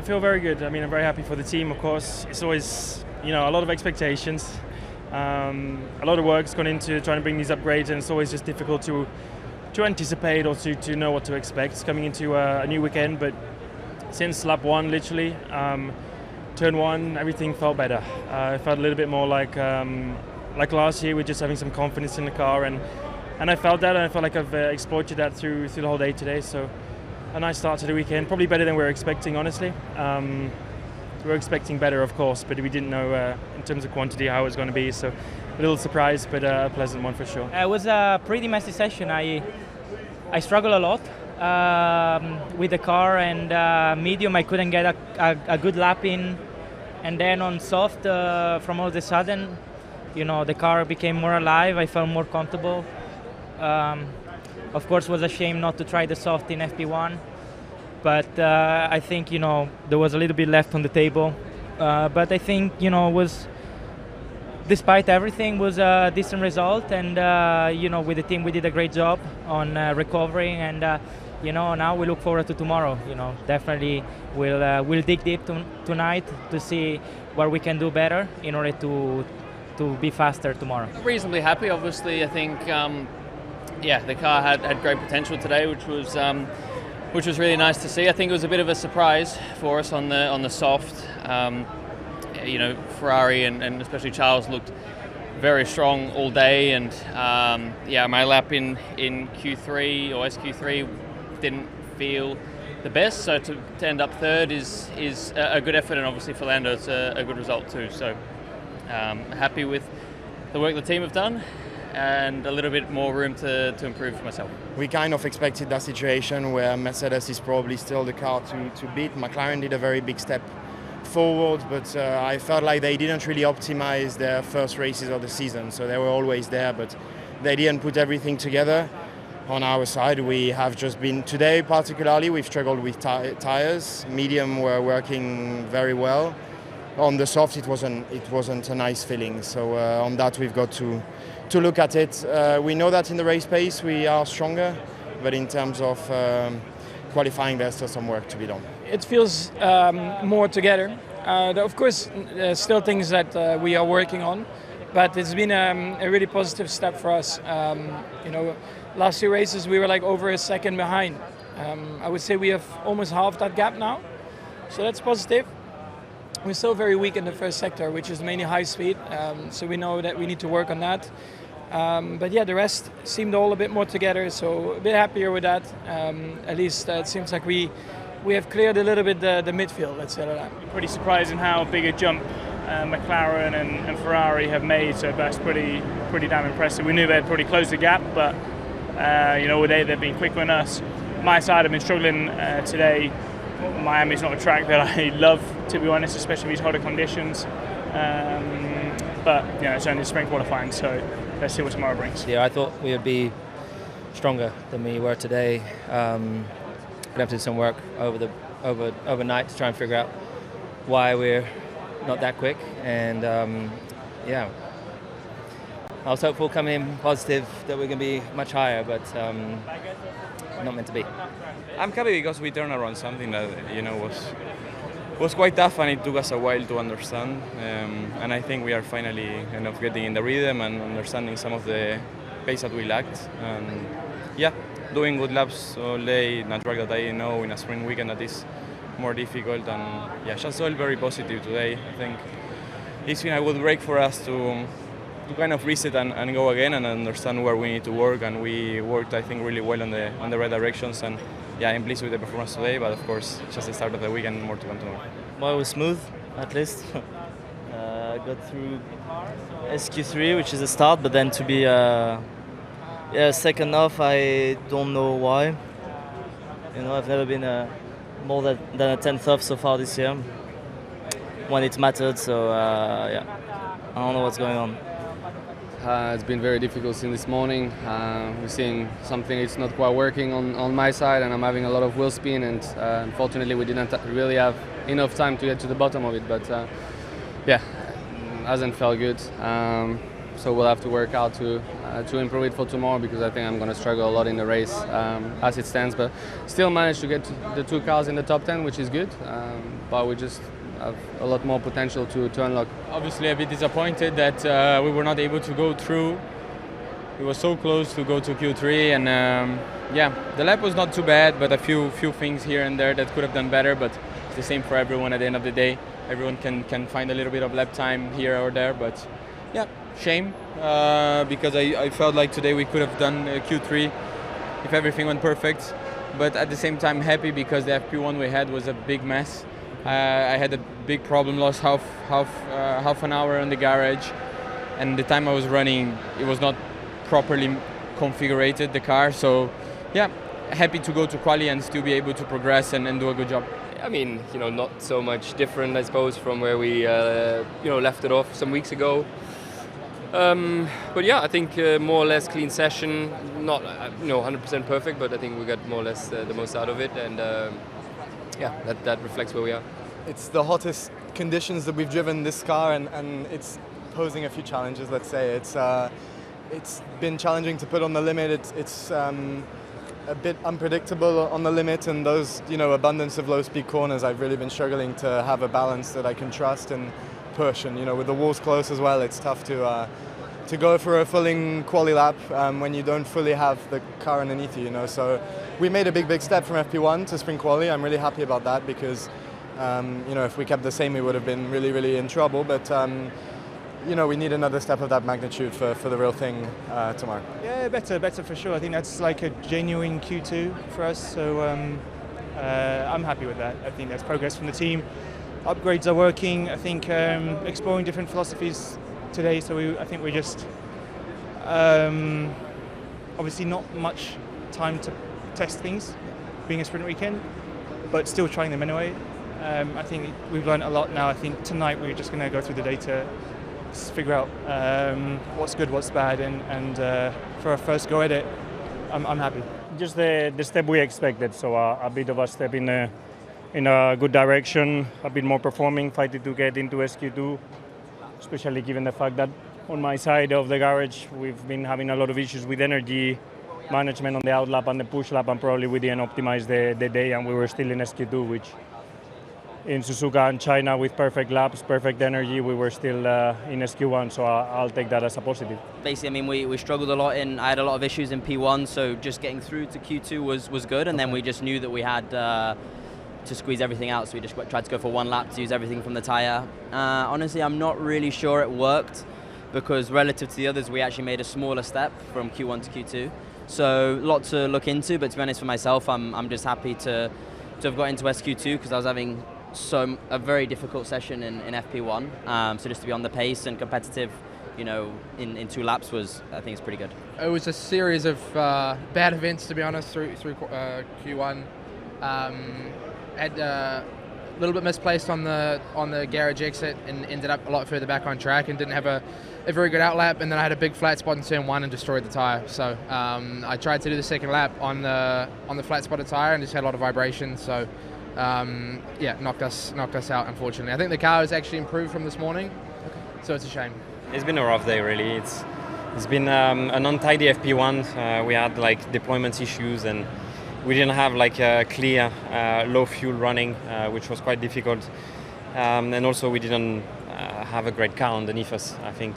feel very good. I mean, I'm very happy for the team, of course. It's always, a lot of expectations. A lot of work's gone into trying to bring these upgrades, and it's always just difficult to anticipate or to know what to expect. It's coming into a new weekend, but since lap 1, literally, turn 1, everything felt better. It felt a little bit more like last year, with just having some confidence in the car, and I felt that, and I felt like I've exploited that through the whole day today. So a nice start to the weekend, probably better than we were expecting, honestly. We were expecting better, of course, but we didn't know in terms of quantity how it was going to be. So a little surprise, but a pleasant one for sure. It was a pretty messy session. I struggled a lot with the car, and medium I couldn't get a good lap in, and then on soft, from all of a sudden, the car became more alive. I felt more comfortable. Of course, it was a shame not to try the soft in FP1, but I think there was a little bit left on the table. But I think was, despite everything, was a decent result, and with the team we did a great job on recovering, and now we look forward to tomorrow. Definitely we'll dig deep tonight to see what we can do better in order to be faster tomorrow. Reasonably happy, obviously. I think the car had great potential today, which was really nice to see. I think it was a bit of a surprise for us on the soft. Ferrari and especially Charles looked very strong all day, and my lap in Q3 or SQ3 didn't feel the best, so to end up third is a good effort, and obviously for Lando it's a good result too. So happy with the work the team have done, and a little bit more room to improve for myself. We kind of expected that situation where Mercedes is probably still the car to beat. McLaren did a very big step forward, but I felt like they didn't really optimize their first races of the season, so they were always there, but they didn't put everything together. On our side, we have just been, today particularly, we've struggled with tires. Medium were working very well. On the soft, it wasn't a nice feeling, so on that we've got to look at it. We know that in the race pace we are stronger, but in terms of qualifying, there's still some work to be done. It feels more together. Of course, there's still things that we are working on, but it's been a really positive step for us. Last 2 races we were like over a second behind. I would say we have almost half that gap now, so that's positive. We're still very weak in the first sector, which is mainly high speed, so we know that we need to work on that. But the rest seemed all a bit more together, so a bit happier with that. At least it seems like we have cleared a little bit the midfield, let's say that. Pretty surprising how big a jump McLaren and Ferrari have made, so that's pretty damn impressive. We knew they'd probably close the gap, but they've been quicker than us. My side have been struggling today. Miami's not a track that I love, to be honest, especially in these hotter conditions. But it's only spring qualifying, so let's see what tomorrow brings. Yeah, I thought we would be stronger than we were today. We'd have to do some work overnight to try and figure out why we're not that quick. And I was hopeful coming in positive that we're going to be much higher, but not meant to be. I'm happy because we turned around something that was quite tough, and it took us a while to understand. And I think we are finally kind of getting in the rhythm and understanding some of the pace that we lacked. And doing good laps all day in a track that I know in a spring weekend that is more difficult. And just all very positive today. I think it's been a good break for us to kind of reset and go again and understand where we need to work. And we worked, I think, really well on the right directions. And I'm pleased with the performance today, but of course, just the start of the weekend, more to come tomorrow. Well, it was smooth, at least. Got through SQ3, which is a start, but then to be second off, I don't know why. I've never been more than a 10th off so far this year, when it mattered, so I don't know what's going on. It's been very difficult since this morning. We're seeing something that's not quite working on my side, and I'm having a lot of wheel spin, and unfortunately we didn't really have enough time to get to the bottom of it, but hasn't felt good. So we'll have to work out to to improve it for tomorrow, because I think I'm going to struggle a lot in the race as it stands. But still managed to get to the 2 cars in the top 10, which is good. But we just have a lot more potential to unlock. Obviously a bit disappointed that we were not able to go through. We were so close to go to Q3, and yeah, the lap was not too bad, but a few things here and there that could have done better. But it's the same for everyone at the end of the day. Everyone can find a little bit of lap time here or there, but yeah, shame because I felt like today we could have done Q3 if everything went perfect. But at the same time, happy because the FP1 we had was a big mess. I had a big problem, lost half an hour in the garage, and the time I was running, it was not properly configured, the car. So yeah, happy to go to quali and still be able to progress and do a good job. I mean, not so much different, I suppose, from where we left it off some weeks ago. But yeah, I think more or less clean session, not 100% perfect, but I think we got more or less the most out of it, and yeah, that reflects where we are. It's the hottest conditions that we've driven this car, and it's posing a few challenges. Let's say it's been challenging to put on the limit. It's a bit unpredictable on the limit, and those abundance of low-speed corners, I've really been struggling to have a balance that I can trust and push. And with the walls close as well, it's tough to go for a fully quali lap when you don't fully have the car underneath you. So we made a big step from FP1 to sprint quali. I'm really happy about that because if we kept the same, we would have been really in trouble. But we need another step of that magnitude for the real thing tomorrow. Yeah, better for sure. I think that's like a genuine Q2 for us. So I'm happy with that. I think that's progress from the team. Upgrades are working. I think exploring different philosophies today. So I think we're just obviously not much time to test things, being a sprint weekend, but still trying them anyway. I think we've learned a lot now. I think tonight we're just going to go through the data, figure out what's good, what's bad, and for our first go at it, I'm happy. Just the step we expected, so a bit of a step in a good direction, a bit more performing, fighting to get into SQ2, especially given the fact that on my side of the garage we've been having a lot of issues with energy management on the out lap and the push lap, and probably we didn't optimize the day, and we were still in SQ2, which in Suzuka and China with perfect laps, perfect energy, we were still in SQ1, so I'll take that as a positive. Basically, I mean, we struggled a lot I had a lot of issues in P1, so just getting through to Q2 was good, and then we just knew that we had to squeeze everything out, so we just tried to go for one lap to use everything from the tyre. Honestly, I'm not really sure it worked, because relative to the others, we actually made a smaller step from Q1 to Q2. So a lot to look into, but to be honest, for myself, I'm just happy to have got into SQ2 because I was having a very difficult session in FP1. So just to be on the pace and competitive, in 2 laps I think it's pretty good. It was a series of bad events, to be honest, through Q1. Had a little bit misplaced on the garage exit and ended up a lot further back on track and didn't have a very good outlap, and then I had a big flat spot in turn 1 and destroyed the tyre. So I tried to do the second lap on the flat spotted tyre and just had a lot of vibration. So yeah, knocked us out, unfortunately. I think the car has actually improved from this morning, so it's a shame. It's been a rough day, really. It's been an untidy FP1. We had deployment issues, and we didn't have a clear low fuel running, which was quite difficult. And also we didn't have a great car underneath us. I think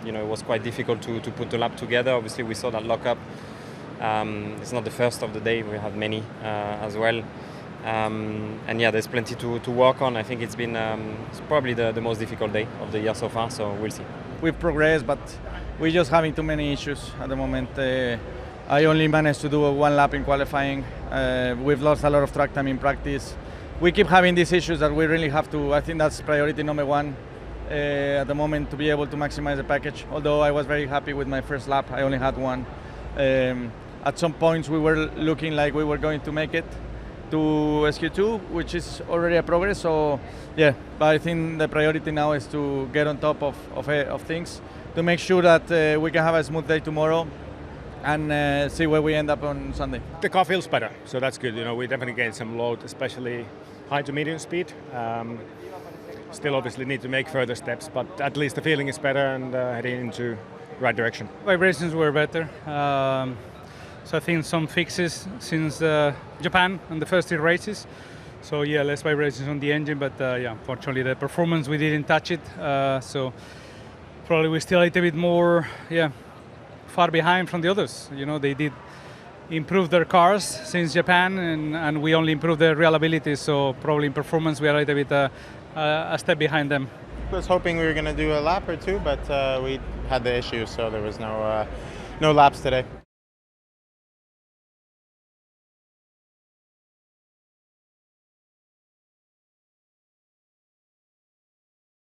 it was quite difficult to put the lap together. Obviously we saw that lockup. It's not the first of the day. We have many as well. And yeah, there's plenty to work on. I think it's been it's probably the most difficult day of the year so far, so we'll see. We've progressed, but we're just having too many issues at the moment. I only managed to do one lap in qualifying. We've lost a lot of track time in practice. We keep having these issues that we really have to, I think that's priority number 1 at the moment, to be able to maximize the package. Although I was very happy with my first lap, I only had one. At some points we were looking like we were going to make it to SQ2, which is already a progress. So yeah, but I think the priority now is to get on top of things, to make sure that we can have a smooth day tomorrow and see where we end up on Sunday. The car feels better, so that's good. We definitely gained some load, especially high to medium speed. Still obviously need to make further steps, but at least the feeling is better, and heading right direction. Vibrations were better. So I think some fixes since Japan and the first 3 races. So yeah, less vibrations on the engine, but yeah, unfortunately the performance we didn't touch it. So probably we're still a little bit more, far behind from the others. You know, they did improve their cars since Japan, and we only improved their reliability. So probably in performance we are a little bit a step behind them. I was hoping we were going to do a lap or two, but we had the issue, so there was no laps today.